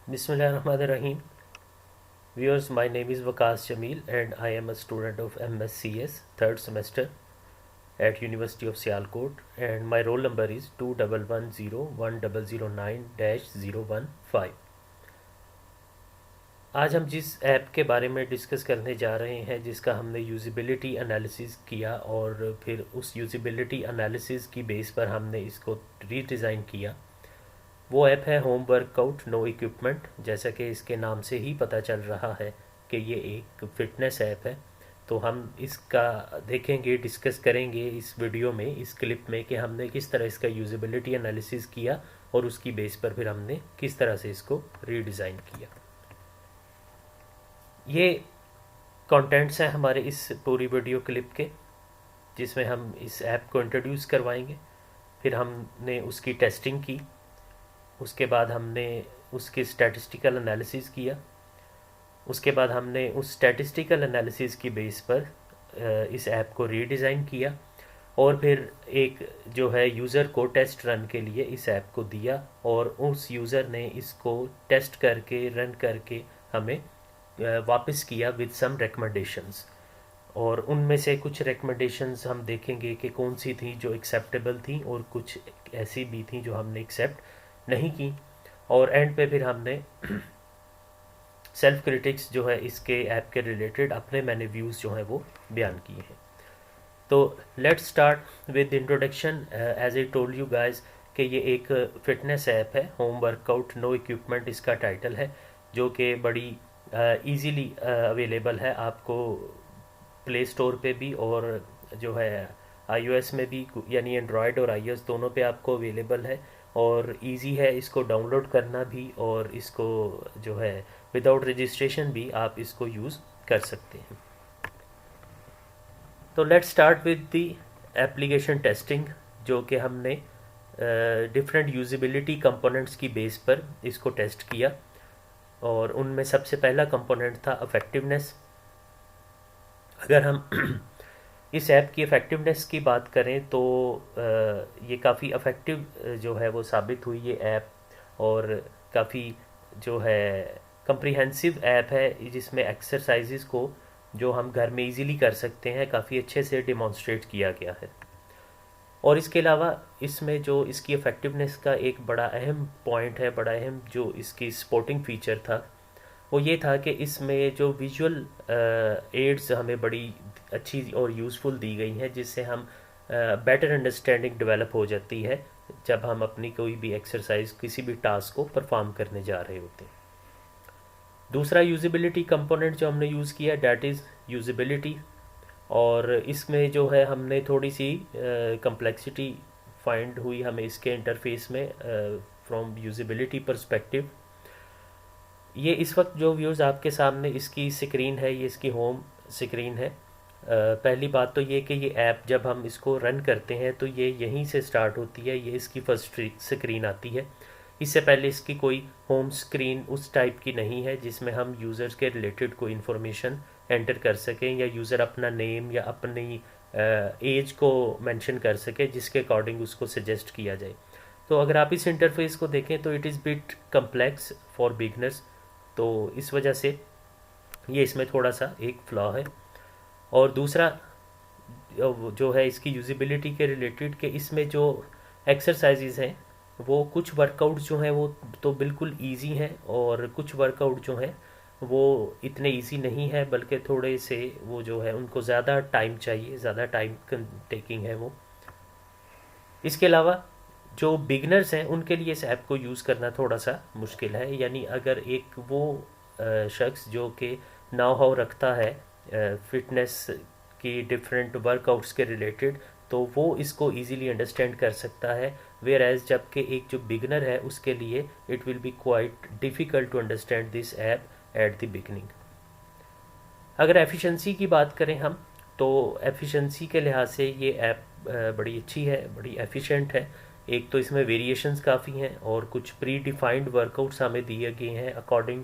Bismillahirrahmanirrahim. Viewers, my name is Waqas Jamil and I am a student of MSCS third semester at University of Sialkot, and my roll number is 21101009-015. आज हम जिस app के बारे में discuss करने जा रहे हैं, जिसका हमने यूजिबिलिटी एनालिसिस किया और फिर उस यूजिबिलिटी एनालिसिस की बेस पर हमने इसको रीडिज़ाइन किया, वो ऐप है होम वर्कआउट नो इक्विपमेंट। जैसा कि इसके नाम से ही पता चल रहा है कि ये एक फ़िटनेस ऐप है, तो हम इसका देखेंगे, डिस्कस करेंगे इस वीडियो में, इस क्लिप में, कि हमने किस तरह इसका यूजिबिलिटी एनालिसिस किया और उसकी बेस पर फिर हमने किस तरह से इसको रीडिज़ाइन किया। ये कंटेंट्स हैं हमारे इस पूरी वीडियो क्लिप के, जिसमें हम इस ऐप को इंट्रोड्यूस करवाएंगे, फिर हमने उसकी टेस्टिंग की, उसके बाद हमने उसकी स्टैटिस्टिकल एनालिसिस किया, उसके बाद हमने उस स्टैटिस्टिकल एनालिसिस की बेस पर इस ऐप को रीडिज़ाइन किया और फिर एक जो है यूज़र को टेस्ट रन के लिए इस ऐप को दिया और उस यूज़र ने इसको टेस्ट करके रन करके हमें वापस किया विद सम रिकमेंडेशंस। और उनमें से कुछ रिकमेंडेशंस हम देखेंगे कि कौन सी थी जो एक्सेप्टेबल थी और कुछ ऐसी भी थी जो हमने एक्सेप्ट नहीं की। और एंड पे फिर हमने सेल्फ क्रिटिक्स जो है इसके ऐप के रिलेटेड अपने मैंने व्यूज़ जो हैं वो बयान किए हैं। तो let's start with introduction. As I told you guys कि ये एक फ़िटनेस ऐप है, होम वर्कआउट नो इक्विपमेंट इसका टाइटल है, जो कि बड़ी ईज़िली अवेलेबल है आपको प्ले स्टोर पे भी और जो है iOS में भी, यानी एंड्रॉयड और iOS दोनों पे आपको अवेलेबल है और इजी है इसको डाउनलोड करना भी, और इसको जो है विदाउट रजिस्ट्रेशन भी आप इसको यूज़ कर सकते हैं। तो let's start with the application testing, जो कि हमने डिफरेंट यूजिबिलिटी कंपोनेंट्स की बेस पर इसको टेस्ट किया और उनमें सबसे पहला कंपोनेंट था इफ़ेक्टिवनेस। अगर हम इस ऐप की इफ़ेक्टिवनेस की बात करें तो ये काफ़ी इफ़ेक्टिव जो है वो साबित हुई ये ऐप, और काफ़ी जो है कम्प्रिहेंसिव ऐप है, जिसमें एक्सरसाइजेज़ को जो हम घर में इजीली कर सकते हैं काफ़ी अच्छे से डिमॉन्स्ट्रेट किया गया है। और इसके अलावा इसमें जो इसकी इफ़ेक्टिवनेस का एक बड़ा अहम पॉइंट है, बड़ा अहम जो इसकी सपोर्टिंग फ़ीचर था, वो ये था कि इसमें जो विजुअल एड्स हमें बड़ी अच्छी और यूज़फुल दी गई हैं, जिससे हम बेटर अंडरस्टैंडिंग डेवलप हो जाती है जब हम अपनी कोई भी एक्सरसाइज, किसी भी टास्क को परफॉर्म करने जा रहे होते हैं। दूसरा यूजिबिलिटी कंपोनेंट जो हमने यूज़ किया, डैट इज़ यूजिबिलिटी, और इसमें जो है हमने थोड़ी सी कम्प्लेक्सिटी फाइंड हुई हमें इसके इंटरफेस में फ्रॉम यूजिबिलिटी पर्सपेक्टिव। ये इस वक्त जो व्यूज़ आपके सामने इसकी स्क्रीन है, ये इसकी होम स्क्रीन है। पहली बात तो ये कि ये ऐप जब हम इसको रन करते हैं तो ये यहीं से स्टार्ट होती है, ये इसकी फर्स्ट स्क्रीन आती है। इससे पहले इसकी कोई होम स्क्रीन उस टाइप की नहीं है जिसमें हम यूज़र्स के रिलेटेड कोई इन्फॉर्मेशन एंटर कर सकें, या यूज़र अपना नेम या अपनी एज को मेंशन कर सके जिसके अकॉर्डिंग उसको सजेस्ट किया जाए। तो अगर आप इस इंटरफेस को देखें तो it is bit complex for beginners, तो इस वजह से ये इसमें थोड़ा सा एक फ्लॉ है। और दूसरा जो है इसकी यूजिबिलिटी के रिलेटेड कि इसमें जो एक्सरसाइजेज हैं वो कुछ वर्कआउट जो हैं वो तो बिल्कुल इजी हैं, और कुछ वर्कआउट जो हैं वो इतने इजी नहीं है, बल्कि थोड़े से वो जो है उनको ज़्यादा टाइम चाहिए, ज़्यादा टाइम टेकिंग है वो। इसके अलावा जो बिगनर्स हैं उनके लिए इस ऐप को यूज़ करना थोड़ा सा मुश्किल है, यानी अगर एक वो शख्स जो कि नाउ हाउ रखता है फिटनेस की डिफरेंट वर्कआउट्स के रिलेटेड, तो वो इसको इजीली अंडरस्टैंड कर सकता है, वेयर एज जबकि एक जो बिगनर है उसके लिए it will be quite difficult to understand this app at the beginning. अगर एफिशिएंसी की बात करें हम, तो एफिशिएंसी के लिहाज से ये ऐप बड़ी अच्छी है, बड़ी एफिशिएंट है। एक तो इसमें वेरिएशंस काफ़ी हैं और कुछ प्री डिफाइंड वर्कआउट्स हमें दिए गए हैं according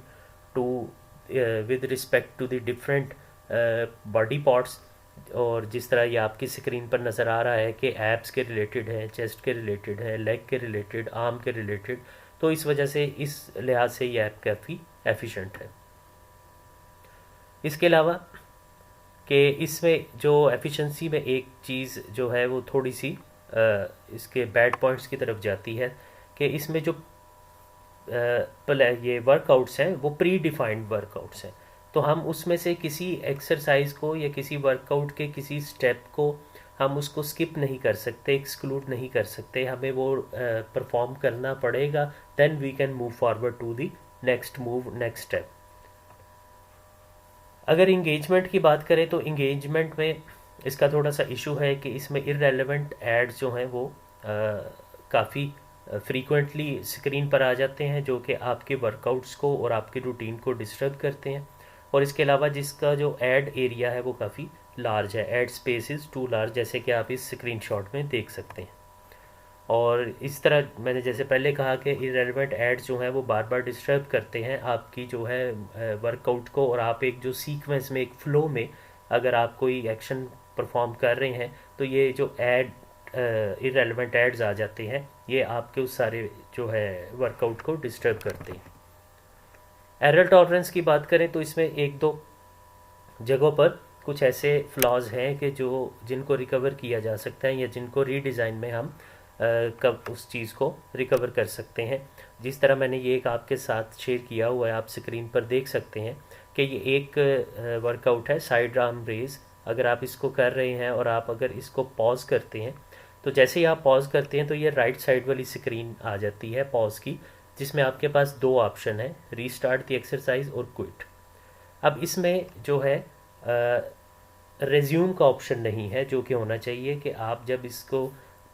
to with respect to the different body parts. और जिस तरह ये आपकी स्क्रीन पर नज़र आ रहा है कि एब्स के रिलेटेड है, चेस्ट के रिलेटेड है, लेग के रिलेटेड, आर्म के रिलेटेड, तो इस वजह से इस लिहाज से ये ऐप काफ़ी एफिशिएंट है। इसके अलावा कि इसमें जो एफिशिएंसी में एक चीज़ जो है वो थोड़ी सी इसके बैड पॉइंट्स की तरफ जाती है कि इसमें जो ये वर्कआउट्स हैं वो प्री डिफाइंड वर्कआउट्स हैं। तो हम उसमें से किसी एक्सरसाइज को या किसी वर्कआउट के किसी स्टेप को हम उसको स्किप नहीं कर सकते, एक्सक्लूड नहीं कर सकते, हमें वो परफॉर्म करना पड़ेगा। Then we can move forward to the next move, next step. अगर इंगेजमेंट की बात करें तो इंगेजमेंट में इसका थोड़ा सा इशू है कि इसमें इररेलेवेंट एड्स जो हैं वो काफ़ी फ्रीक्वेंटली स्क्रीन पर आ जाते हैं, जो कि आपके वर्कआउट्स को और आपकी रूटीन को डिस्टर्ब करते हैं। और इसके अलावा जिसका जो ऐड एरिया है वो काफ़ी लार्ज है, ad space is too large, जैसे कि आप इस स्क्रीनशॉट में देख सकते हैं। और इस तरह मैंने जैसे पहले कहा कि इरेलेवेंट एड्स जो हैं वो बार बार डिस्टर्ब करते हैं आपकी जो है वर्कआउट को, और आप एक जो सीक्वेंस में, एक फ़्लो में अगर आप कोई एक्शन परफॉर्म कर रहे हैं तो ये जो एड इरेलेवेंट एड्स आ जाते हैं, ये आपके उस सारे जो है वर्कआउट को डिस्टर्ब करते हैं। एरर टॉलरेंस की बात करें तो इसमें एक दो जगहों पर कुछ ऐसे फ्लॉज हैं कि जिनको रिकवर किया जा सकता है या जिनको रीडिज़ाइन में हम कब उस चीज़ को रिकवर कर सकते हैं। जिस तरह मैंने ये एक आपके साथ शेयर किया हुआ है, आप स्क्रीन पर देख सकते हैं कि ये एक वर्कआउट है साइड आर्म रेज। अगर आप इसको कर रहे हैं और आप अगर इसको पॉज करते हैं तो जैसे ही आप पॉज करते हैं तो ये राइट साइड वाली स्क्रीन आ जाती है पॉज की, जिसमें आपके पास दो ऑप्शन है, रीस्टार्ट द एक्सरसाइज और क्विट। अब इसमें जो है रेज्यूम का ऑप्शन नहीं है, जो कि होना चाहिए कि आप जब इसको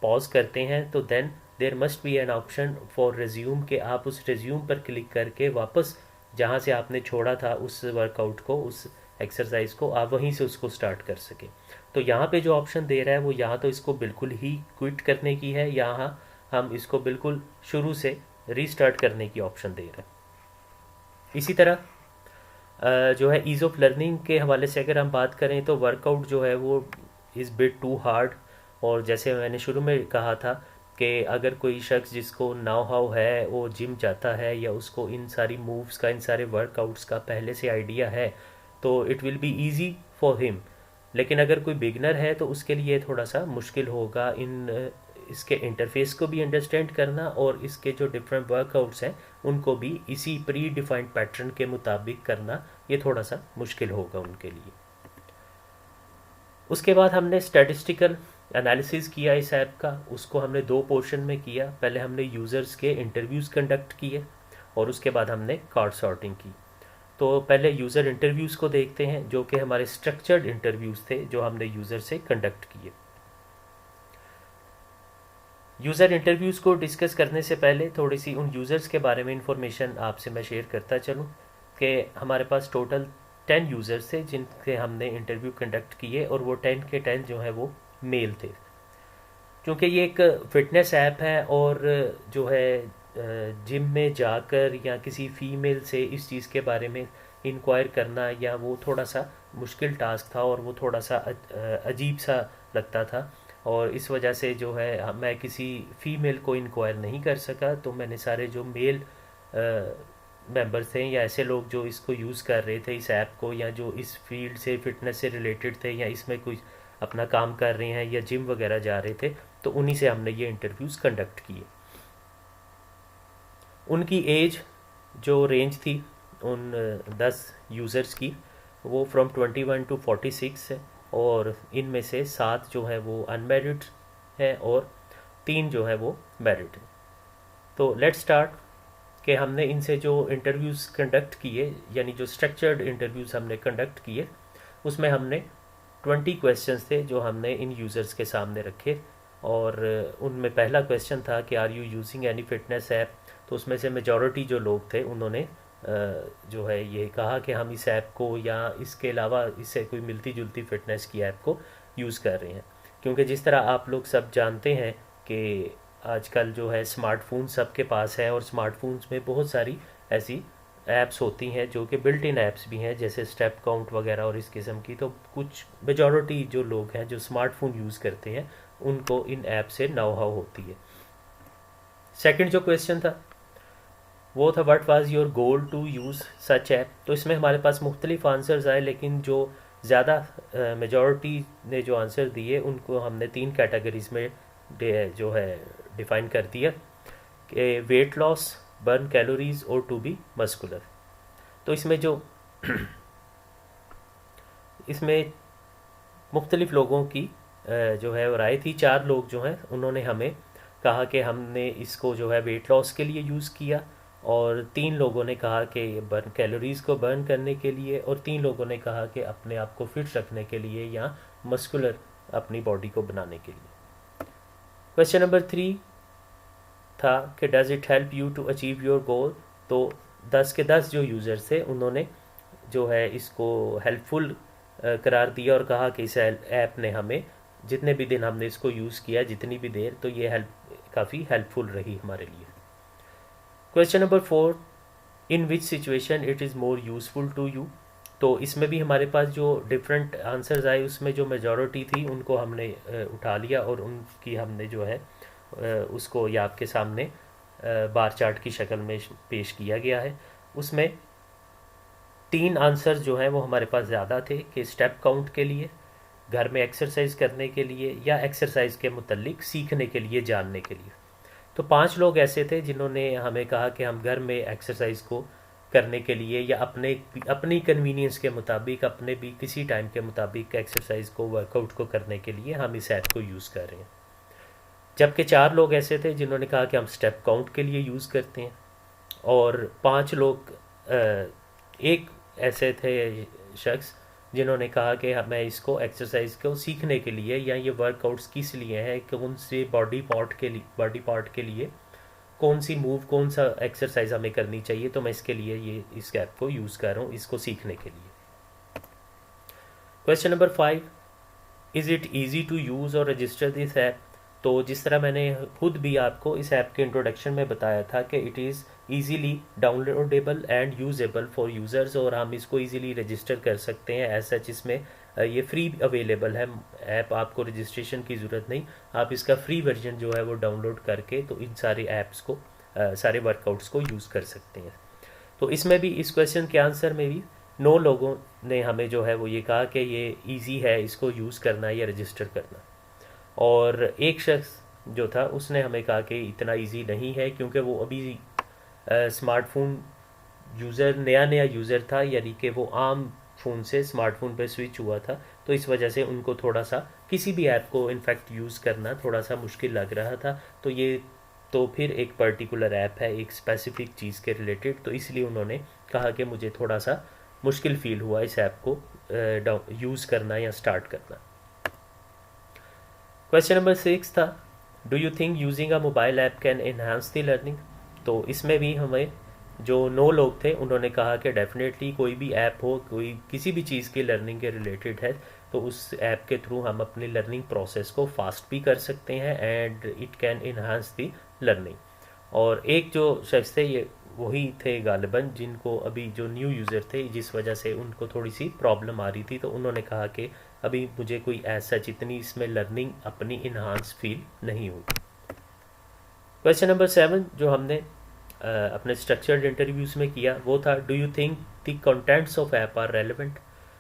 पॉज करते हैं तो then there must be an option for resume, कि आप उस रेज्यूम पर क्लिक करके वापस जहाँ से आपने छोड़ा था उस वर्कआउट को, उस एक्सरसाइज को, आप वहीं से उसको स्टार्ट कर सकें। तो यहाँ पे जो ऑप्शन दे रहा है वो यहाँ तो इसको बिल्कुल ही क्विट करने की है, यहाँ हम इसको बिल्कुल शुरू से रीस्टार्ट करने की ऑप्शन दे रहे हैं। इसी तरह जो है ईज़ ऑफ लर्निंग के हवाले से अगर हम बात करें तो वर्कआउट जो है वो इज़ बिट टू हार्ड। और जैसे मैंने शुरू में कहा था कि अगर कोई शख्स जिसको नाउ हाउ है वो जिम जाता है या उसको इन सारी मूव्स का, इन सारे वर्कआउट्स का पहले से आइडिया है तो it will be easy for him. लेकिन अगर कोई बिगनर है तो उसके लिए थोड़ा सा मुश्किल होगा इसके इंटरफेस को भी अंडरस्टैंड करना और इसके जो डिफरेंट वर्कआउट्स हैं उनको भी इसी प्री डिफाइंड पैटर्न के मुताबिक करना, ये थोड़ा सा मुश्किल होगा उनके लिए। उसके बाद हमने स्टैटिस्टिकल एनालिसिस किया इस ऐप का, उसको हमने दो पोर्शन में किया। पहले हमने यूज़र्स के इंटरव्यूज़ कंडक्ट किए और उसके बाद हमने कार्ड सॉर्टिंग की। तो पहले यूज़र इंटरव्यूज़ को देखते हैं, जो कि हमारे स्ट्रक्चर्ड इंटरव्यूज़ थे जो हमने यूज़र से कंडक्ट किए। यूज़र इंटरव्यूज़ को डिस्कस करने से पहले थोड़ी सी उन यूज़र्स के बारे में इंफॉर्मेशन आपसे मैं शेयर करता चलूँ कि हमारे पास टोटल 10 यूज़र्स थे जिनके हमने इंटरव्यू कंडक्ट किए, और वो 10 के 10 जो है वो मेल थे। क्योंकि ये एक फ़िटनेस ऐप है और जो है जिम में जाकर या किसी फ़ीमेल से इस चीज़ के बारे में इंक्वायर करना या वो थोड़ा सा मुश्किल टास्क था और वो थोड़ा सा अजीब सा लगता था, और इस वजह से जो है मैं किसी फ़ीमेल को इंक्वायर नहीं कर सका। तो मैंने सारे जो मेल मेंबर्स थे या ऐसे लोग जो इसको यूज़ कर रहे थे इस ऐप को, या जो इस फील्ड से फिटनेस से रिलेटेड थे या इसमें कुछ अपना काम कर रहे हैं या जिम वगैरह जा रहे थे, तो उन्हीं से हमने ये इंटरव्यूज़ कंडक्ट किए। उनकी एज जो रेंज थी उन 10 यूज़र्स की, वो फ्रॉम 21 to 46 है, और इनमें से 7 जो है वो अनमैरिड है और 3 जो है वो मैरिड है। तो लेट्स स्टार्ट कि हमने इनसे जो इंटरव्यूज़ कंडक्ट किए, यानी जो स्ट्रक्चर्ड इंटरव्यूज़ हमने कंडक्ट किए, उसमें हमने 20 क्वेश्चंस थे जो हमने इन यूज़र्स के सामने रखे। और उनमें पहला क्वेश्चन था कि are you using any fitness app. तो उसमें से मेजॉरिटी जो लोग थे उन्होंने जो है ये कहा कि हम इस ऐप को या इसके अलावा इससे कोई मिलती जुलती फ़िटनेस की ऐप को यूज़ कर रहे हैं। क्योंकि जिस तरह आप लोग सब जानते हैं कि आजकल जो है स्मार्टफोन सबके पास है, और स्मार्टफोन्स में बहुत सारी ऐसी ऐप्स होती हैं जो कि बिल्ट इन ऐप्स भी हैं, जैसे स्टेप काउंट वगैरह और इस किस्म की। तो कुछ मेजॉरिटी जो लोग हैं जो स्मार्टफोन यूज़ करते हैं उनको इन ऐप से नाउ हाउ होती है। सेकंड जो क्वेश्चन था वो था what was your goal to use such app. तो इसमें हमारे पास मुख्तलिफ आंसर्स आए, लेकिन जो ज़्यादा मेजॉरिटी ने जो आंसर दिए उनको हमने 3 कैटेगरीज में जो है डिफ़ाइन कर दिया कि वेट लॉस, बर्न कैलोरीज और टू बी मस्कुलर। तो इसमें मुख्तलिफ लोगों की जो है वो राय थी। 4 लोग जो हैं उन्होंने हमें कहा कि हमने इसको जो है वेट लॉस के लिए यूज़ किया, और 3 लोगों ने कहा कि बर्न कैलोरीज़ को बर्न करने के लिए, और 3 लोगों ने कहा कि अपने आप को फिट रखने के लिए या मस्कुलर अपनी बॉडी को बनाने के लिए। क्वेश्चन नंबर 3 था कि does it help you to achieve your goal. तो 10 के 10 जो यूज़र्स थे उन्होंने जो है इसको हेल्पफुल करार दिया और कहा कि इस ऐप ने हमें जितने भी दिन हमने इसको यूज़ किया, जितनी भी देर, तो ये काफ़ी हेल्पफुल रही हमारे लिए। Question number 4, in which situation it is more useful to you. तो इसमें भी हमारे पास जो डिफरेंट आंसर्स आए उसमें जो मेजॉरिटी थी उनको हमने उठा लिया और उनकी हमने जो है उसको ये आपके सामने बार चार्ट की शक्ल में पेश किया गया है। उसमें 3 आंसर जो हैं वो हमारे पास ज़्यादा थे कि स्टेप काउंट के लिए, घर में एक्सरसाइज करने के लिए, या एक्सरसाइज के मुतल्लिक सीखने के लिए, जानने के लिए। तो 5 लोग ऐसे थे जिन्होंने हमें कहा कि हम घर में एक्सरसाइज को करने के लिए या अपनी कन्वीनियंस के मुताबिक, अपने भी किसी टाइम के मुताबिक एक्सरसाइज को, वर्कआउट को करने के लिए हम इस ऐप को यूज़ कर रहे हैं। जबकि 4 लोग ऐसे थे जिन्होंने कहा कि हम स्टेप काउंट के लिए यूज़ करते हैं, और 5 लोग एक ऐसे थे शख्स जिन्होंने कहा कि मैं इसको एक्सरसाइज को सीखने के लिए या ये वर्कआउट्स किस लिए हैं, कौन से बॉडी पार्ट के लिए कौन सी मूव, कौन सा एक्सरसाइज हमें करनी चाहिए, तो मैं इसके लिए ये इस ऐप को यूज़ कर रहा हूँ इसको सीखने के लिए। Question number 5, is it easy to use और रजिस्टर दिस ऐप। तो जिस तरह मैंने खुद भी आपको इस ऐप के इंट्रोडक्शन में बताया था कि it is easily downloadable and usable for users, और हम इसको ईजीली रजिस्टर कर सकते हैं। एज सच इसमें ये फ्री अवेलेबल है ऐप, आपको रजिस्ट्रेशन की ज़रूरत नहीं, आप इसका फ्री वर्जन जो है वो डाउनलोड करके तो इन सारे ऐप्स को, सारे वर्कआउट्स को यूज़ कर सकते हैं। तो इसमें भी, इस क्वेश्चन के आंसर में भी 9 लोगों ने हमें जो है वो ये कहा कि ये ईजी है इसको यूज़ करना या रजिस्टर करना, और एक शख्स जो था उसने हमें कहा कि इतना इजी नहीं है क्योंकि वो अभी स्मार्टफोन यूज़र, नया यूज़र था, यानी कि वो आम फ़ोन से स्मार्टफोन पे स्विच हुआ था, तो इस वजह से उनको थोड़ा सा किसी भी ऐप को इनफैक्ट यूज़ करना थोड़ा सा मुश्किल लग रहा था। तो ये तो फिर एक पर्टिकुलर ऐप है एक स्पेसिफिक चीज़ के रिलेटेड, तो इसलिए उन्होंने कहा कि मुझे थोड़ा सा मुश्किल फील हुआ इस ऐप को यूज़ करना या स्टार्ट करना। क्वेश्चन नंबर 6 था, do you think using a mobile app can enhance the learning. तो इसमें भी हमें जो 9 लोग थे उन्होंने कहा कि डेफिनेटली कोई भी ऐप हो, कोई किसी भी चीज़ की लर्निंग के रिलेटेड है, तो उस ऐप के थ्रू हम अपनी लर्निंग प्रोसेस को फास्ट भी कर सकते हैं and it can enhance the learning. और एक जो शख्स थे ये वही थे गालिबन जिनको अभी जो न्यू यूज़र थे जिस वजह से उनको थोड़ी सी प्रॉब्लम आ रही थी, तो उन्होंने कहा कि अभी मुझे कोई ऐसा जितनी इसमें लर्निंग अपनी इन्हांस फील नहीं हुई। क्वेश्चन नंबर 7 जो हमने अपने स्ट्रक्चर्ड इंटरव्यूज़ में किया वो था, do you think the contents of app are relevant.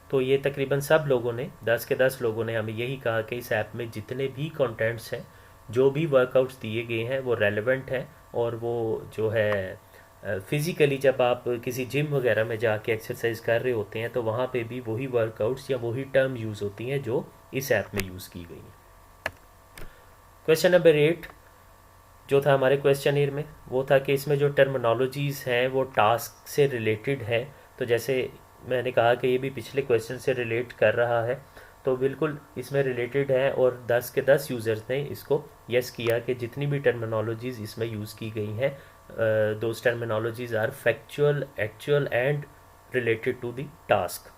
तो ये तकरीबन सब लोगों ने, 10 के 10 लोगों ने हमें यही कहा कि इस ऐप में जितने भी कंटेंट्स हैं, जो भी वर्कआउट्स दिए गए हैं वो रेलिवेंट हैं, और वो जो है फिज़िकली जब आप किसी जिम वगैरह में जाके एक्सरसाइज कर रहे होते हैं तो वहाँ पे भी वही वर्कआउट्स या वही टर्म यूज़ होती हैं जो इस ऐप में यूज़ की गई हैं। क्वेश्चन नंबर 8 जो था हमारे क्वेश्चनर में वो था कि इसमें जो टर्मिनोलॉजीज़ हैं वो टास्क से रिलेटेड है। तो जैसे मैंने कहा कि ये भी पिछले क्वेश्चन से रिलेट कर रहा है, तो बिल्कुल इसमें रिलेटेड है, और 10 के 10 यूज़र्स ने इसको यस किया कि जितनी भी टर्मिनोलॉजीज़ इसमें यूज़ की गई हैं those terminologies are factual, actual and related to the task.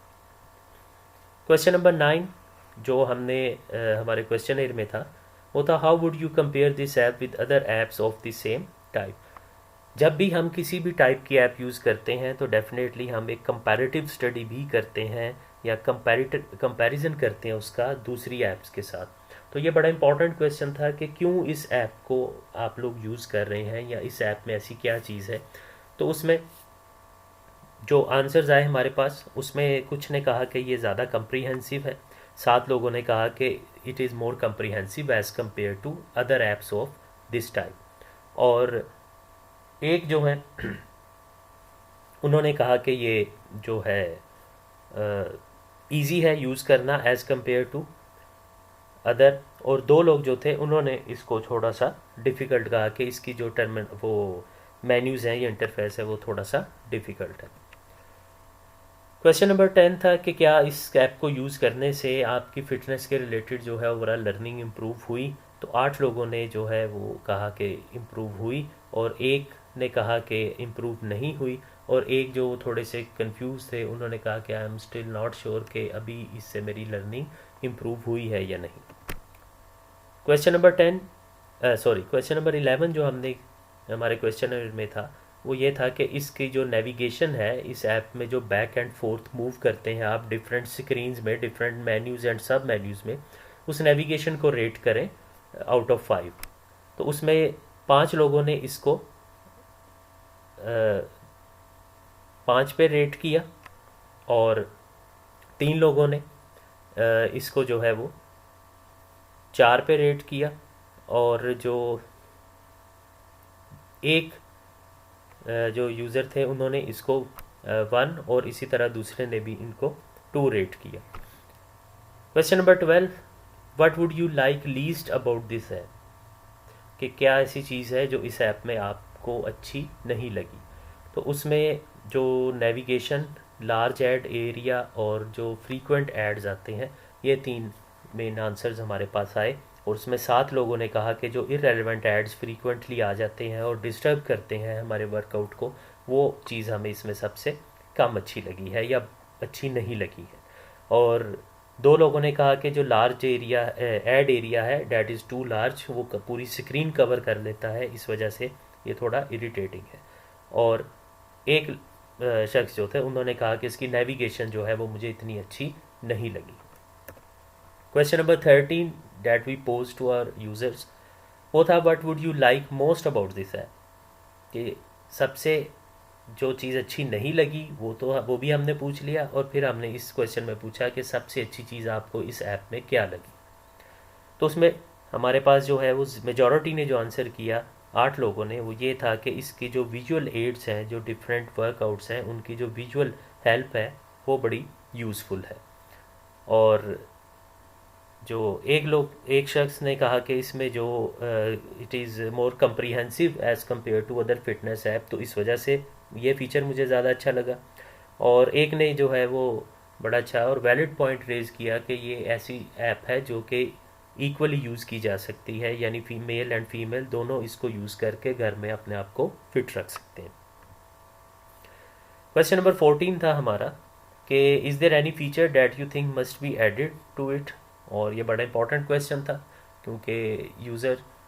Question number 9 जो हमने हमारे क्वेश्चनर में था वो था, how would you compare this app with other apps of the same type. जब भी हम किसी भी टाइप की ऐप यूज़ करते हैं तो डेफिनेटली हम एक कंपैरेटिव स्टडी भी करते हैं या कंपैरिजन करते हैं उसका दूसरी ऐप्स के साथ। तो ये बड़ा इंपॉर्टेंट क्वेश्चन था कि क्यों इस ऐप को आप लोग यूज़ कर रहे हैं या इस ऐप में ऐसी क्या चीज़ है। तो उसमें जो आंसर्स आए हमारे पास, उसमें कुछ ने कहा कि ये ज़्यादा कम्प्रीहेंसिव है, 7 लोगों ने कहा कि it is more comprehensive as compare to other apps of this type. और एक जो है उन्होंने कहा कि ये जो है इजी है यूज़ करना एज़ कम्पेयर टू अदर। और 2 लोग जो थे उन्होंने इसको थोड़ा सा डिफ़िकल्ट कहा कि इसकी जो टर्म वो मेन्यूज़ हैं, ये इंटरफेस है, वो थोड़ा सा डिफ़िकल्ट है। क्वेश्चन नंबर 10 था कि क्या इस ऐप को यूज़ करने से आपकी फ़िटनेस के रिलेटेड जो है ओवरऑल लर्निंग इम्प्रूव हुई। तो 8 लोगों ने जो है वो कहा कि इम्प्रूव हुई, और एक ने कहा कि इम्प्रूव नहीं हुई, और एक जो थोड़े से कंफ्यूज थे उन्होंने कहा कि I am still not sure कि अभी इससे मेरी लर्निंग इम्प्रूव हुई है या नहीं। क्वेश्चन नंबर 11 जो हमने हमारे क्वेश्चन में था वो ये था कि इसकी जो नेविगेशन है इस ऐप में, जो बैक एंड फोर्थ मूव करते हैं आप डिफरेंट स्क्रीन्स में, डिफरेंट मेन्यूज़ एंड सब मेन्यूज़ में, उस नेविगेशन को रेट करें आउट ऑफ 5। तो उसमें 5 लोगों ने इसको 5 पे रेट किया, और 3 लोगों ने इसको जो है वो 4 पे रेट किया, और जो एक जो यूज़र थे उन्होंने इसको 1, और इसी तरह दूसरे ने भी इनको 2 रेट किया। Question number 12, what would you like least about this app, कि क्या ऐसी चीज़ है जो इस ऐप में आपको अच्छी नहीं लगी। तो उसमें जो नेविगेशन, लार्ज ऐड एरिया और जो फ्रीक्वेंट एड्स आते हैं, ये 3 मेन आंसर्स हमारे पास आए। और उसमें 7 लोगों ने कहा कि जो इररेलेवेंट एड्स फ्रीक्वेंटली आ जाते हैं और डिस्टर्ब करते हैं हमारे वर्कआउट को, वो चीज़ हमें इसमें सबसे कम अच्छी लगी है या अच्छी नहीं लगी है। और 2 लोगों ने कहा कि जो लार्ज एरिया एड एरिया है डैट इज़ टू लार्ज, वो पूरी स्क्रीन कवर कर लेता है, इस वजह से ये थोड़ा इरिटेटिंग है। और एक शख्स जो थे उन्होंने कहा कि इसकी नेविगेशन जो है वो मुझे इतनी अच्छी नहीं लगी। Question number 13 that we pose to our users, वो था what would you like most about this app, कि सबसे जो चीज़ अच्छी नहीं लगी वो भी हमने पूछ लिया, और फिर हमने इस क्वेश्चन में पूछा कि सबसे अच्छी चीज़ आपको इस ऐप में क्या लगी। तो उसमें हमारे पास जो है वो मेजॉरिटी ने जो आंसर किया, 8 लोगों ने, वो ये था कि इसकी जो विजुअल एड्स हैं, जो डिफरेंट वर्कआउट्स हैं, उनकी जो विजुअल हेल्प है वो बड़ी यूज़फुल है। और जो एक शख्स ने कहा कि इसमें जो it is more comprehensive as compare to other fitness app, तो इस वजह से ये फ़ीचर मुझे ज़्यादा अच्छा लगा। और एक ने जो है वो बड़ा अच्छा और वैलिड पॉइंट रेज़ किया कि ये ऐसी ऐप है जो कि इक्वली यूज़ की जा सकती है, यानी मेल एंड फीमेल दोनों इसको यूज़ करके घर में अपने आप को फिट रख सकते हैं। क्वेश्चन नंबर 14 था हमारा कि is there any feature that you think must be added to it. और ये बड़ा इंपॉर्टेंट क्वेश्चन था, क्योंकि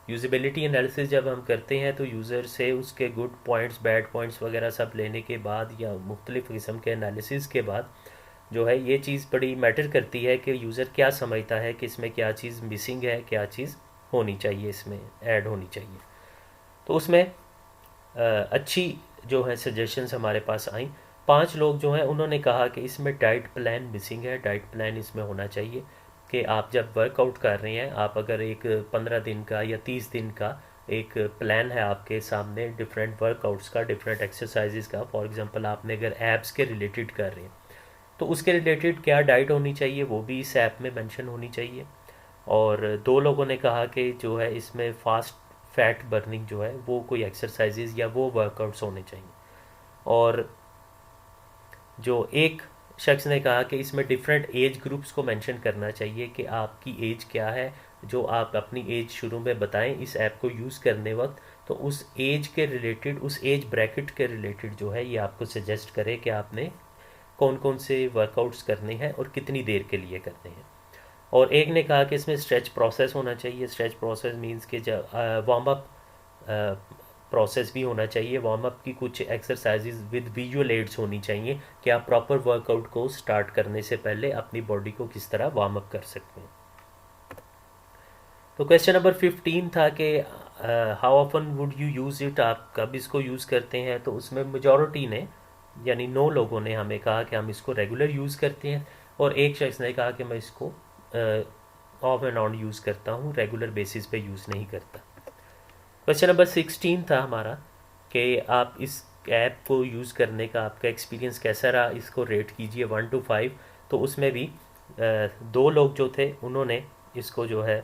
यूज़ेबिलिटी एनालिसिस जब हम करते हैं तो यूज़र से उसके गुड पॉइंट्स, बैड पॉइंट्स वगैरह सब लेने के बाद, या मुख्तलिफ़ किस्म के एनालिसिस के बाद, जो है ये चीज़ बड़ी मैटर करती है कि यूज़र क्या समझता है कि इसमें क्या चीज़ मिसिंग है, क्या चीज़ होनी चाहिए, इसमें ऐड होनी चाहिए। तो उसमें अच्छी जो है सजेशंस हमारे पास आई। 5 लोग जो हैं उन्होंने कहा कि इसमें डाइट प्लान मिसिंग है, डाइट प्लान इसमें होना चाहिए, कि आप जब वर्कआउट कर रहे हैं, आप अगर एक 15 दिन का या 30 दिन का एक प्लान है आपके सामने, डिफरेंट वर्कआउट्स का, डिफरेंट एक्सरसाइजेस का, फॉर एग्जांपल आपने अगर एब्स के रिलेटेड कर रहे हैं तो उसके रिलेटेड क्या डाइट होनी चाहिए वो भी इस ऐप में मेंशन होनी चाहिए। और 2 लोगों ने कहा कि जो है इसमें फास्ट फैट बर्निंग जो है वो कोई एक्सरसाइजेज या वो वर्कआउट्स होने चाहिए। और जो एक शख्स ने कहा कि इसमें डिफरेंट एज ग्रुप्स को मेंशन करना चाहिए, कि आपकी एज क्या है, जो आप अपनी एज शुरू में बताएं इस ऐप को यूज़ करने वक्त, तो उस एज के रिलेटेड, उस एज ब्रैकेट के रिलेटेड जो है ये आपको सजेस्ट करे कि आपने कौन कौन से वर्कआउट्स करने हैं और कितनी देर के लिए करने हैं। और एक ने कहा कि इसमें स्ट्रेच प्रोसेस होना चाहिए। स्ट्रेच प्रोसेस मींस कि जब वार्म अप प्रोसेस भी होना चाहिए, वार्म अप की कुछ एक्सरसाइजेज विद विजुअल एड्स होनी चाहिए, कि आप प्रॉपर वर्कआउट को स्टार्ट करने से पहले अपनी बॉडी को किस तरह वार्म अप कर सकते हैं। तो क्वेश्चन नंबर 15 था कि how often would you use it, आप कब इसको यूज़ करते हैं, तो उसमें मेजॉरिटी ने यानी 9 लोगों ने हमें कहा कि हम इसको रेगुलर यूज़ करते हैं, और एक शख्स ने कहा कि मैं इसको ऑफ एंड ऑन यूज़ करता हूँ, रेगुलर बेसिस पे यूज़ नहीं करता। क्वेश्चन नंबर 16 था हमारा कि आप इस ऐप को यूज़ करने का आपका एक्सपीरियंस कैसा रहा, इसको रेट कीजिए 1 to 5। तो उसमें भी 2 लोग जो थे उन्होंने इसको जो है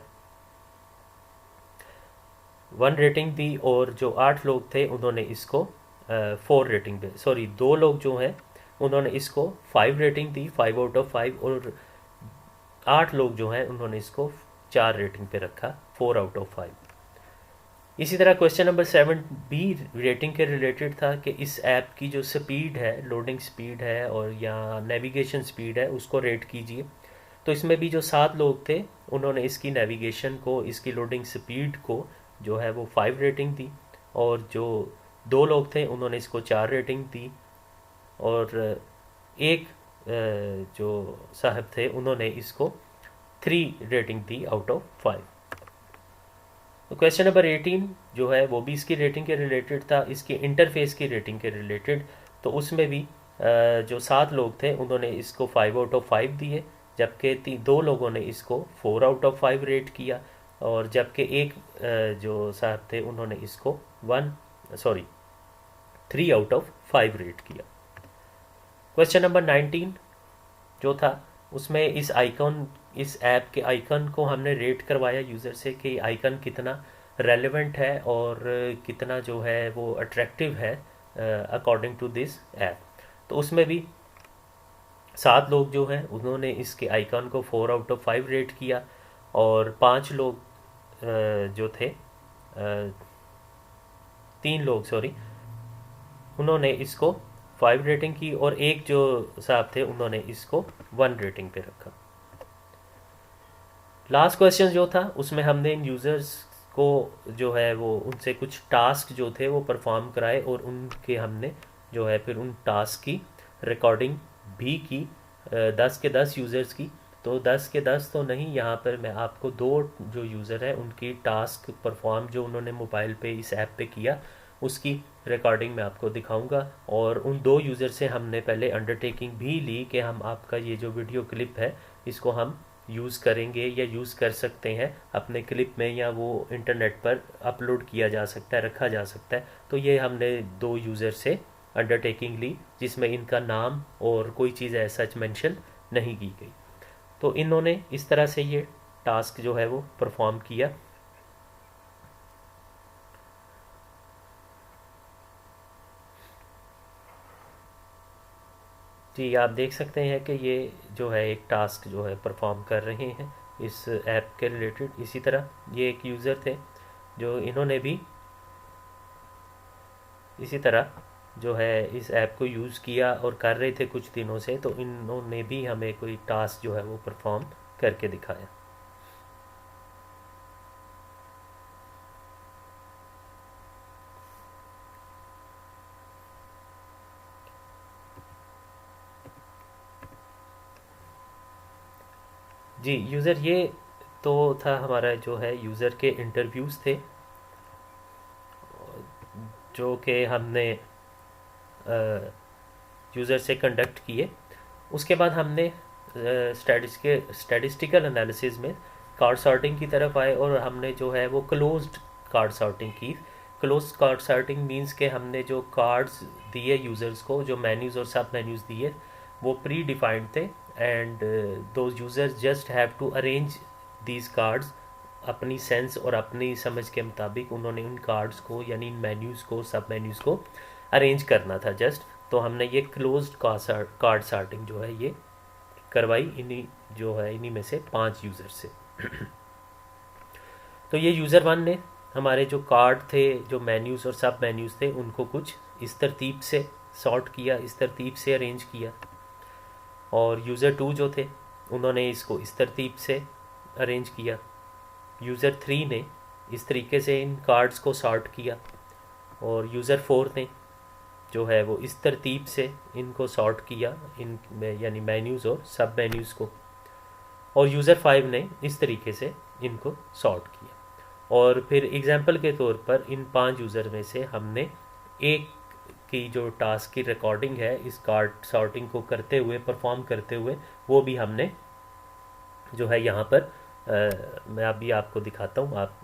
1 रेटिंग दी, और जो 8 लोग थे उन्होंने इसको 4 रेटिंग पे, सॉरी 2 लोग जो हैं उन्होंने इसको 5 रेटिंग दी, 5 out of 5, और 8 लोग जो हैं उन्होंने इसको 4 रेटिंग पे रखा, 4 out of 5। इसी तरह क्वेश्चन नंबर 7 भी रेटिंग के रिलेटेड था कि इस ऐप की जो स्पीड है, लोडिंग स्पीड है और या नेविगेशन स्पीड है, उसको रेट कीजिए। तो इसमें भी जो 7 लोग थे उन्होंने इसकी नेविगेशन को, इसकी लोडिंग स्पीड को जो है वो 5 रेटिंग दी, और जो 2 लोग थे उन्होंने इसको 4 रेटिंग दी, और एक जो साहब थे उन्होंने इसको 3 रेटिंग दी आउट ऑफ 5। तो क्वेश्चन नंबर 18 जो है वो भी इसकी रेटिंग के रिलेटेड था, इसके इंटरफेस की रेटिंग के रिलेटेड। तो उसमें भी जो 7 लोग थे उन्होंने इसको 5 out of 5 दिए, जबकि 2 लोगों ने इसको 4 out of 5 रेट किया, और जबकि एक जो साहब थे उन्होंने इसको 3 out of 5 रेट किया। क्वेश्चन नंबर 19 जो था उसमें इस ऐप के आइकन को हमने रेट करवाया यूज़र से कि आइकन कितना रेलेवेंट है और कितना जो है वो अट्रैक्टिव है अकॉर्डिंग टू दिस ऐप। तो उसमें भी 7 लोग जो हैं उन्होंने इसके आइकन को 4 out of 5 रेट किया, और 5 लोग जो थे 3 लोग उन्होंने इसको 5 रेटिंग की, और एक जो साहब थे उन्होंने इसको 1 रेटिंग पे रखा। लास्ट क्वेश्चन जो था उसमें हमने इन यूज़र्स को जो है वो उनसे कुछ टास्क जो थे वो परफॉर्म कराए, और उनके हमने जो है फिर उन टास्क की रिकॉर्डिंग भी की 10 के 10 यूज़र्स की। तो 10 के 10 तो नहीं, यहाँ पर मैं आपको 2 जो यूज़र हैं उनकी टास्क परफॉर्म जो उन्होंने मोबाइल पे इस ऐप पे किया उसकी रिकॉर्डिंग मैं आपको दिखाऊंगा। और उन 2 यूज़र से हमने पहले अंडरटेकिंग भी ली कि हम आपका ये जो वीडियो क्लिप है इसको हम यूज़ करेंगे या यूज़ कर सकते हैं अपने क्लिप में, या वो इंटरनेट पर अपलोड किया जा सकता है, रखा जा सकता है। तो ये हमने 2 यूज़र से अंडरटेकिंग ली जिसमें इनका नाम और कोई चीज़ ऐसा मेंशन नहीं की गई। तो इन्होंने इस तरह से ये टास्क जो है वो परफॉर्म किया। जी आप देख सकते हैं कि ये जो है एक टास्क जो है परफॉर्म कर रहे हैं इस ऐप के रिलेटेड। इसी तरह ये एक यूज़र थे जो इन्होंने भी इसी तरह जो है इस ऐप को यूज़ किया और कर रहे थे कुछ दिनों से, तो इन्होंने भी हमें कोई टास्क जो है वो परफॉर्म करके दिखाया। जी यूज़र ये तो था हमारा जो है यूज़र के इंटरव्यूज़ थे जो कि हमने यूज़र से कंडक्ट किए। उसके बाद हमने स्टैटिस्टिकल एनालिसिस में कार्ड सॉर्टिंग की तरफ आए, और हमने जो है वो क्लोज्ड कार्ड सॉर्टिंग की। क्लोज्ड कार्ड सॉर्टिंग मींस के हमने जो कार्ड्स दिए यूज़र्स को, जो मेन्यूज़ और सब मेन्यूज़ दिए वो प्री डिफाइंड थे, and those users just have to arrange these cards अपनी सेंस और अपनी समझ के मुताबिक। उन्होंने उन कार्ड्स को यानी इन मेन्यूज़ को, सब मेन्यूज़ को अरेंज करना था जस्ट। तो हमने ये क्लोज्ड कार्ड सॉर्टिंग जो है ये करवाई इन्हीं में से 5 यूज़र से। तो ये यूज़र 1 ने हमारे जो कार्ड थे, जो मेन्यूज़ और सब मेन्यूज़ थे, उनको कुछ इस तरतीब से सॉर्ट किया, इस तरतीब से अरेंज किया। और यूज़र 2 जो थे उन्होंने इसको इस तरतीब से अरेंज किया। यूज़र 3 ने इस तरीके से इन कार्ड्स को सॉर्ट किया, और यूज़र 4 ने जो है वो इस तरतीब से इनको सॉर्ट किया, इन यानी मेन्यूज़ और सब मेन्यूज़ को। और यूज़र 5 ने इस तरीके से इनको सॉर्ट किया। और फिर एग्जांपल के तौर पर इन 5 यूज़र में से हमने एक की जो टास्क की रिकॉर्डिंग है इस कार्ड सॉर्टिंग को करते हुए परफॉर्म करते हुए वो भी हमने जो है यहाँ पर मैं अभी आपको दिखाता हूँ आप।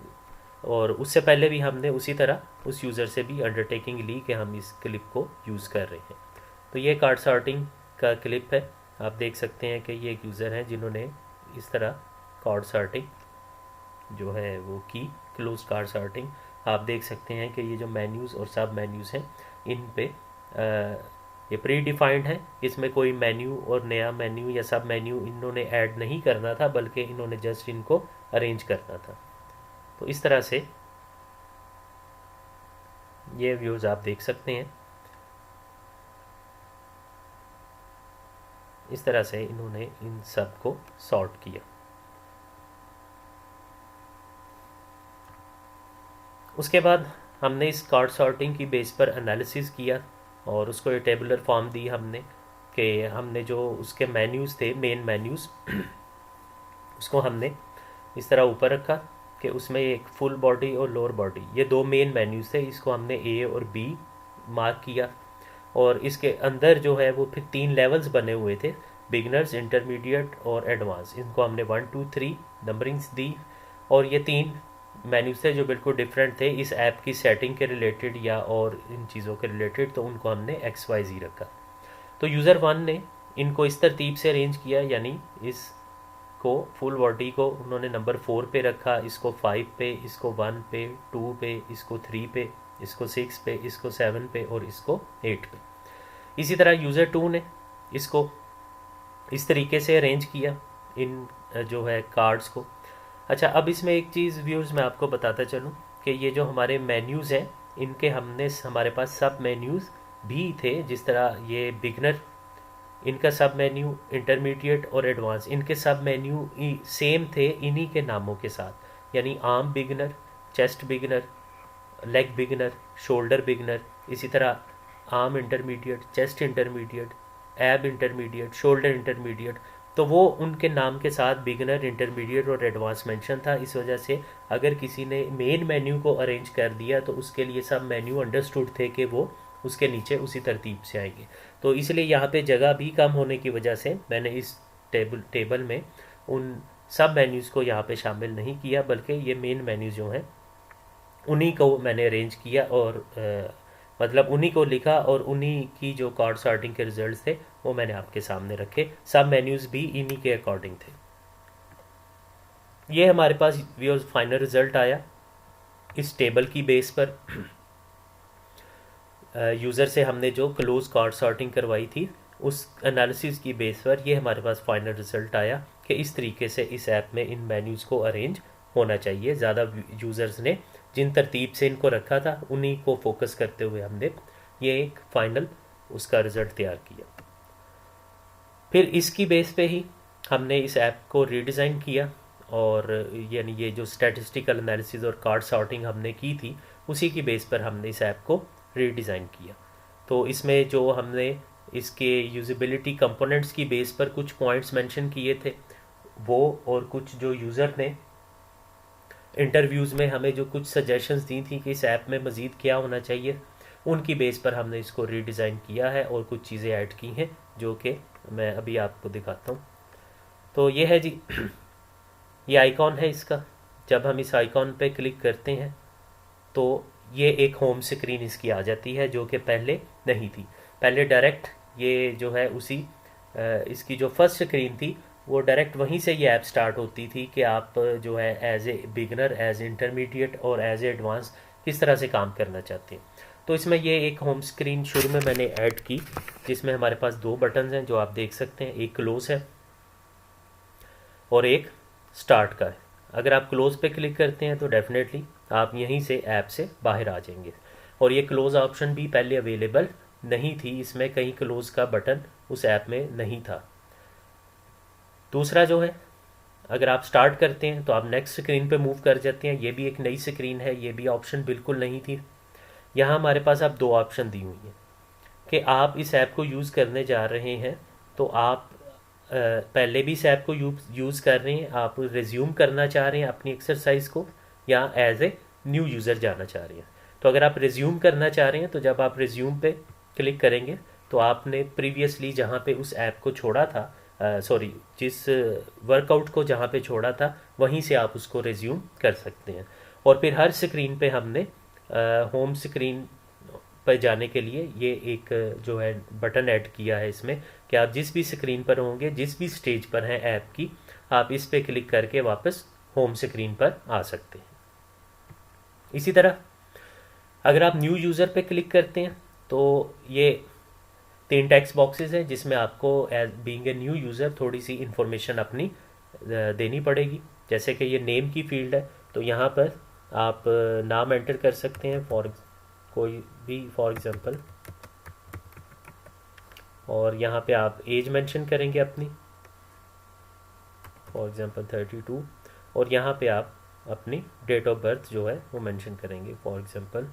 और उससे पहले भी हमने उसी तरह उस यूज़र से भी अंडरटेकिंग ली कि हम इस क्लिप को यूज़ कर रहे हैं। तो ये कार्ड सॉर्टिंग का क्लिप है। आप देख सकते हैं कि ये एक यूज़र हैं जिन्होंने इस तरह कार्ड सॉर्टिंग जो है वो की, क्लोज कार्ड सॉर्टिंग। आप देख सकते हैं कि ये जो मेन्यूज़ और सब मेन्यूज़ हैं इन पे ये प्री डिफाइंड है, इसमें कोई मेन्यू और नया मेन्यू या सब मेन्यू इन्होंने ऐड नहीं करना था, बल्कि इन्होंने जस्ट इनको अरेंज करना था। तो इस तरह से ये व्यूज़ आप देख सकते हैं। इस तरह से इन्होंने इन सब को सॉर्ट किया। उसके बाद हमने इस कार्ड सॉर्टिंग की बेस पर एनालिसिस किया और उसको ये टेबुलर फॉर्म दी हमने कि हमने जो उसके मेन्यूज़ थे मेन मेन्यूज़ उसको हमने इस तरह ऊपर रखा कि उसमें एक फुल बॉडी और लोअर बॉडी ये 2 मेन मेन्यूज़ थे, इसको हमने ए और बी मार्क किया। और इसके अंदर जो है वो फिर 3 लेवल्स बने हुए थे, बिगनर्स, इंटरमीडिएट और एडवांस। इनको हमने 1 2 3 नंबरिंग्स दी और ये 3 मेन्यूज़ थे जो बिल्कुल डिफरेंट थे इस ऐप की सेटिंग के रिलेटेड या और इन चीज़ों के रिलेटेड, तो उनको हमने XYZ रखा। तो यूज़र 1 ने इनको इस तरतीब से अरेंज किया, यानी इसको फुल बॉडी को उन्होंने नंबर 4 पे रखा, इसको 5 पे, इसको 1 पे, 2 पे, इसको 3 पे, इसको 6 पे, इसको 7 पे और इसको 8 पे। इसी तरह यूज़र 2 ने इसको इस तरीके से अरेंज किया इन जो है कार्ड्स को। अच्छा, अब इसमें एक चीज़ व्यूज़ मैं आपको बताता चलूँ कि ये जो हमारे मेन्यूज़ हैं इनके हमारे पास सब मेन्यूज़ भी थे। जिस तरह ये बिगनर, इनका सब मेन्यू, इंटरमीडिएट और एडवांस, इनके सब मेन्यू सेम थे इन्हीं के नामों के साथ, यानी arm beginner, chest beginner, leg beginner, shoulder beginner, इसी तरह आर्म इंटरमीडिएट, चेस्ट इंटरमीडिएट, एब इंटरमीडिएट, शोल्डर इंटरमीडिएट। तो वो उनके नाम के साथ बिगनर, इंटरमीडिएट और एडवांस मेंशन था। इस वजह से अगर किसी ने मेन मेन्यू को अरेंज कर दिया तो उसके लिए सब मेन्यू अंडरस्टूड थे कि वो उसके नीचे उसी तरतीब से आएंगे। तो इसलिए यहाँ पे जगह भी कम होने की वजह से मैंने इस टेबल में उन सब मेन्यूज़ को यहाँ पे शामिल नहीं किया, बल्कि ये मेन मेन्यू जो हैं उन्हीं को मैंने अरेंज किया और मतलब उन्हीं को लिखा और उन्हीं की जो कार्ड सॉर्टिंग के रिजल्ट्स थे वो मैंने आपके सामने रखे। सब मेन्यूज़ भी इन्हीं के अकॉर्डिंग थे। ये हमारे पास व्यूअर्स फाइनल रिजल्ट आया इस टेबल की बेस पर। यूज़र से हमने जो क्लोज कार्ड सॉर्टिंग करवाई थी उस एनालिसिस की बेस पर ये हमारे पास फाइनल रिजल्ट आया कि इस तरीके से इस ऐप में इन मेन्यूज़ को अरेंज होना चाहिए। ज़्यादा यूज़र्स ने जिन तरतीब से इनको रखा था उन्हीं को फोकस करते हुए हमने ये एक फ़ाइनल उसका रिज़ल्ट तैयार किया। फिर इसकी बेस पे ही हमने इस ऐप को रीडिज़ाइन किया और यानी ये जो स्टैटिस्टिकल एनालिसिस और कार्ड सॉर्टिंग हमने की थी उसी की बेस पर हमने इस ऐप को रीडिज़ाइन किया। तो इसमें जो हमने इसके यूज़ेबिलिटी कंपोनेंट्स की बेस पर कुछ पॉइंट्स मेंशन किए थे वो, और कुछ जो यूज़र ने इंटरव्यूज़ में हमें जो कुछ सजेशंस दी थी कि इस ऐप में मज़ीद क्या होना चाहिए, उनकी बेस पर हमने इसको रीडिज़ाइन किया है और कुछ चीज़ें ऐड की हैं जो कि मैं अभी आपको दिखाता हूँ। तो ये है जी, ये आइकॉन है इसका। जब हम इस आइकॉन पे क्लिक करते हैं तो ये एक होम स्क्रीन इसकी आ जाती है जो कि पहले नहीं थी। पहले डायरेक्ट ये जो है उसी इसकी जो फर्स्ट स्क्रीन थी वो डायरेक्ट वहीं से ये ऐप स्टार्ट होती थी कि आप जो है as a beginner, as intermediate और एज ए एडवांस किस तरह से काम करना चाहते हैं। तो इसमें ये एक होम स्क्रीन शुरू में मैंने ऐड की जिसमें हमारे पास 2 बटन्स हैं जो आप देख सकते हैं, एक क्लोज है और एक स्टार्ट का है। अगर आप क्लोज पे क्लिक करते हैं तो डेफिनेटली आप यहीं से ऐप से बाहर आ जाएंगे। और ये क्लोज ऑप्शन भी पहले अवेलेबल नहीं थी, इसमें कहीं क्लोज का बटन उस ऐप में नहीं था। दूसरा जो है, अगर आप स्टार्ट करते हैं तो आप नेक्स्ट स्क्रीन पे मूव कर जाते हैं, ये भी एक नई स्क्रीन है, ये भी ऑप्शन बिल्कुल नहीं थी। यहाँ हमारे पास अब 2 ऑप्शन दी हुई हैं कि आप इस ऐप को यूज़ करने जा रहे हैं तो आप पहले भी इस ऐप को यूज़ कर रहे हैं, आप रिज्यूम करना चाह रहे हैं अपनी एक्सरसाइज को, या एज ए न्यू यूज़र जाना चाह रहे हैं। तो अगर आप रिज्यूम करना चाह रहे हैं तो जब आप रिज्यूम पे क्लिक करेंगे तो आपने प्रीवियसली जहाँ पे उस ऐप को छोड़ा था, सॉरी जिस वर्कआउट को जहाँ पे छोड़ा था वहीं से आप उसको रिज्यूम कर सकते हैं। और फिर हर स्क्रीन पे हमने होम स्क्रीन पर जाने के लिए ये एक जो है बटन ऐड किया है इसमें कि आप जिस भी स्क्रीन पर होंगे, जिस भी स्टेज पर हैं ऐप की, आप इस पे क्लिक करके वापस होम स्क्रीन पर आ सकते हैं। इसी तरह अगर आप न्यू यूज़र पे क्लिक करते हैं तो ये 3 टेक्स्ट बॉक्सेस हैं जिसमें आपको as being a new user थोड़ी सी इंफॉर्मेशन अपनी देनी पड़ेगी। जैसे कि ये नेम की फील्ड है तो यहाँ पर आप नाम एंटर कर सकते हैं फॉर कोई भी, फॉर एग्जांपल, और यहाँ पे आप एज मेंशन करेंगे अपनी, फॉर एग्जांपल 32, और यहाँ पे आप अपनी डेट ऑफ बर्थ जो है वो मेंशन करेंगे, फॉर एग्जांपल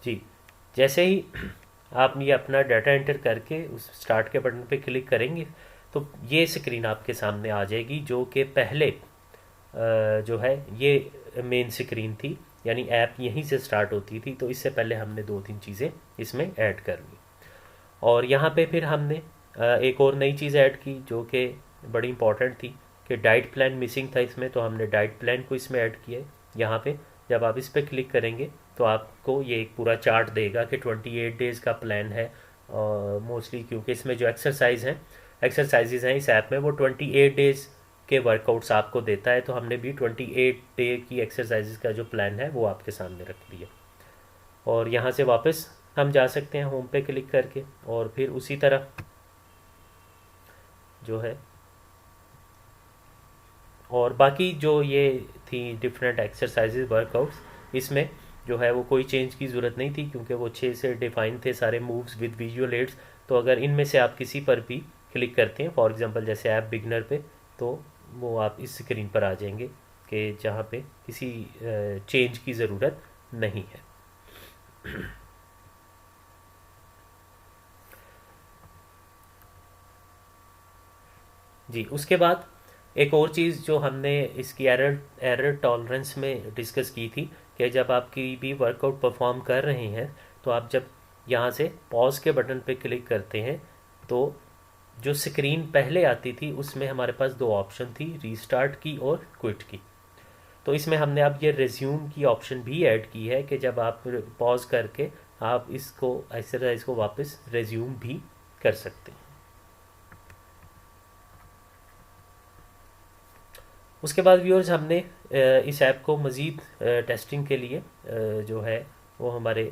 जी। जैसे ही आप ये अपना डाटा एंटर करके उस स्टार्ट के बटन पे क्लिक करेंगे तो ये स्क्रीन आपके सामने आ जाएगी जो कि पहले जो है ये मेन स्क्रीन थी, यानी ऐप यहीं से स्टार्ट होती थी। तो इससे पहले हमने 2-3 चीज़ें इसमें ऐड कर ली और यहाँ पे फिर हमने एक और नई चीज़ ऐड की जो कि बड़ी इंपॉर्टेंट थी कि डाइट प्लान मिसिंग था इसमें, तो हमने डाइट प्लान को इसमें ऐड किया है। यहाँ पे जब आप इस पर क्लिक करेंगे तो आपको ये एक पूरा चार्ट देगा कि 28 डेज़ का प्लान है। मोस्टली क्योंकि इसमें जो एक्सरसाइजेज हैं इस ऐप में वो 28 डेज़ के वर्कआउट्स आपको देता है, तो हमने भी 28 डे की एक्सरसाइजेज का जो प्लान है वो आपके सामने रख दिया। और यहाँ से वापस हम जा सकते हैं होम पे क्लिक करके, और फिर उसी तरह जो है और बाकी जो ये थी डिफरेंट एक्सरसाइजेज वर्कआउट्स, इसमें जो है वो कोई चेंज की ज़रूरत नहीं थी क्योंकि वो 6 से डिफाइन थे सारे मूव्स विद विजुअल एड्स। तो अगर इनमें से आप किसी पर भी क्लिक करते हैं, फॉर एग्जांपल जैसे ऐप बिगनर पे, तो वो आप इस स्क्रीन पर आ जाएंगे कि जहाँ पे किसी चेंज की ज़रूरत नहीं है। जी, उसके बाद एक और चीज़ जो हमने इसकी एरर टॉलरेंस में डिस्कस की थी कि जब आपकी भी वर्कआउट परफॉर्म कर रहे हैं तो आप जब यहाँ से पॉज के बटन पे क्लिक करते हैं तो जो स्क्रीन पहले आती थी उसमें हमारे पास 2 ऑप्शन थी, रीस्टार्ट की और क्विट की। तो इसमें हमने अब ये रिज्यूम की ऑप्शन भी ऐड की है कि जब आप पॉज करके आप इसको एक्सरसाइज को वापस रिज्यूम भी कर सकते हैं। उसके बाद व्यूअर्स हमने इस ऐप को मज़ीद टेस्टिंग के लिए जो है वो हमारे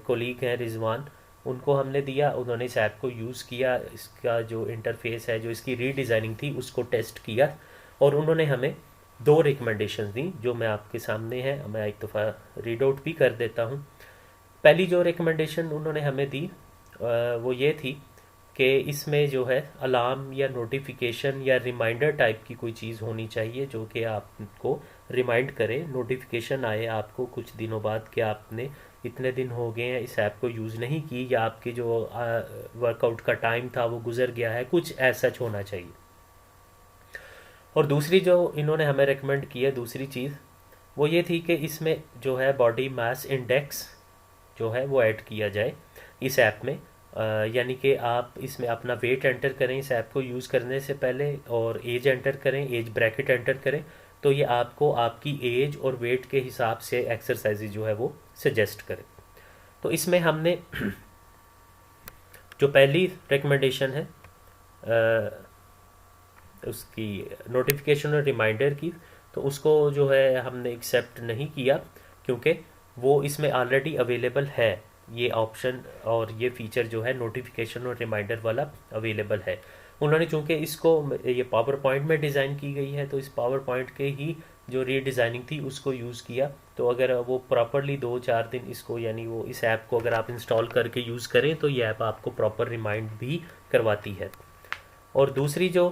कोलीग हैं रिजवान, उनको हमने दिया। उन्होंने इस ऐप को यूज़ किया, इसका जो इंटरफेस है, जो इसकी रीडिज़ाइनिंग थी उसको टेस्ट किया, और उन्होंने हमें 2 रिकमेंडेशन दी जो मैं आपके सामने है, मैं एक दफ़ा रीड आउट भी कर देता हूँ। पहली जो रिकमेंडेशन उन्होंने हमें दी वो ये थी कि इसमें जो है अलार्म या नोटिफिकेशन या रिमाइंडर टाइप की कोई चीज़ होनी चाहिए जो कि आपको रिमाइंड करे, नोटिफिकेशन आए आपको कुछ दिनों बाद कि आपने इतने दिन हो गए हैं इस ऐप को यूज़ नहीं की, या आपके जो वर्कआउट का टाइम था वो गुजर गया है, कुछ ऐसा होना चाहिए। और दूसरी जो इन्होंने हमें रेकमेंड की है दूसरी चीज़ वो ये थी कि इसमें जो है बॉडी मास इंडेक्स जो है वो ऐड किया जाए इस ऐप में। यानी कि आप इसमें अपना वेट एंटर करें इस ऐप को यूज़ करने से पहले, और एज एंटर करें, एज ब्रैकेट एंटर करें, तो ये आपको आपकी एज और वेट के हिसाब से एक्सरसाइज जो है वो सजेस्ट करे। तो इसमें हमने जो पहली रिकमेंडेशन है उसकी नोटिफिकेशन और रिमाइंडर की, तो उसको जो है हमने एक्सेप्ट नहीं किया क्योंकि वो इसमें ऑलरेडी अवेलेबल है ये ऑप्शन, और ये फीचर जो है नोटिफिकेशन और रिमाइंडर वाला अवेलेबल है। उन्होंने चूँकि इसको ये पावर पॉइंट में डिज़ाइन की गई है तो इस पावर पॉइंट के ही जो रीडिज़ाइनिंग थी उसको यूज़ किया। तो अगर वो प्रॉपरली 2-4 दिन इसको, यानी वो इस ऐप को अगर आप इंस्टॉल करके यूज़ करें तो ये ऐप आपको प्रॉपर रिमाइंड भी करवाती है। और दूसरी जो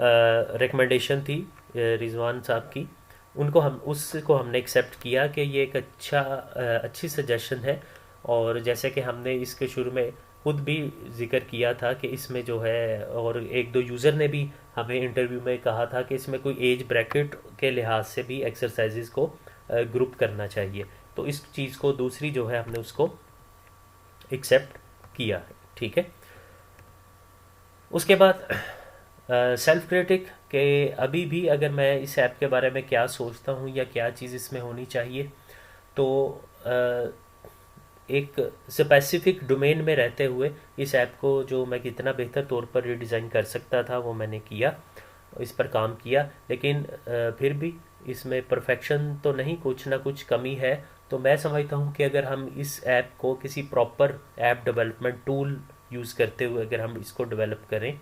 रिकमेंडेशन थी रिजवान साहब की, उसको हमने एक्सेप्ट किया कि ये एक अच्छी सजेशन है। और जैसे कि हमने इसके शुरू में खुद भी जिक्र किया था कि इसमें जो है, और एक दो यूज़र ने भी हमें इंटरव्यू में कहा था कि इसमें कोई एज ब्रैकेट के लिहाज से भी एक्सरसाइजेज को ग्रुप करना चाहिए। तो इस चीज़ को दूसरी जो है हमने उसको एक्सेप्ट किया है। ठीक है। उसके बाद सेल्फ क्रिटिक के अभी भी अगर मैं इस ऐप के बारे में क्या सोचता हूँ या क्या चीज़ इसमें होनी चाहिए, तो एक स्पेसिफिक डोमेन में रहते हुए इस ऐप को जो मैं कितना बेहतर तौर पर रिडिज़ाइन कर सकता था वो मैंने किया, इस पर काम किया। लेकिन फिर भी इसमें परफेक्शन तो नहीं, कुछ ना कुछ कमी है। तो मैं समझता हूँ कि अगर हम इस ऐप को किसी proper app development tool use करते हुए अगर हम इसको डेवलप करें,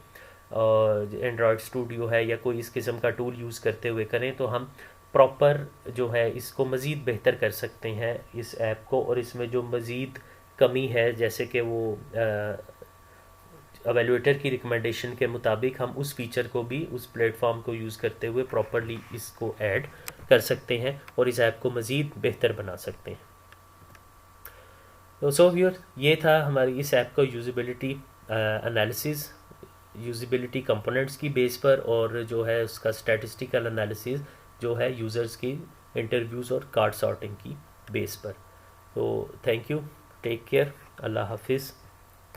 और एंड्रॉयड स्टूडियो है या कोई इस किस्म का टूल यूज़ करते हुए करें, तो हम प्रॉपर जो है इसको मज़ीद बेहतर कर सकते हैं इस ऐप को। और इसमें जो मज़ीद कमी है, जैसे कि वो एवेलुएटर की रिकमेंडेशन के मुताबिक हम उस फीचर को भी उस प्लेटफॉर्म को यूज़ करते हुए प्रॉपरली इसको ऐड कर सकते हैं और इस ऐप को मज़ीद बेहतर बना सकते हैं। तो सो व्यूअर, ये था हमारी इस ऐप का यूज़बिलिटी एनालिसिस, यूजिबिलिटी कंपोनेंट्स की बेस पर, और जो है उसका स्टैटिस्टिकल एनालिसिस जो है यूज़र्स की इंटरव्यूज़ और कार्ड सॉर्टिंग की बेस पर। तो थैंक यू, टेक केयर, अल्लाह हाफिज़।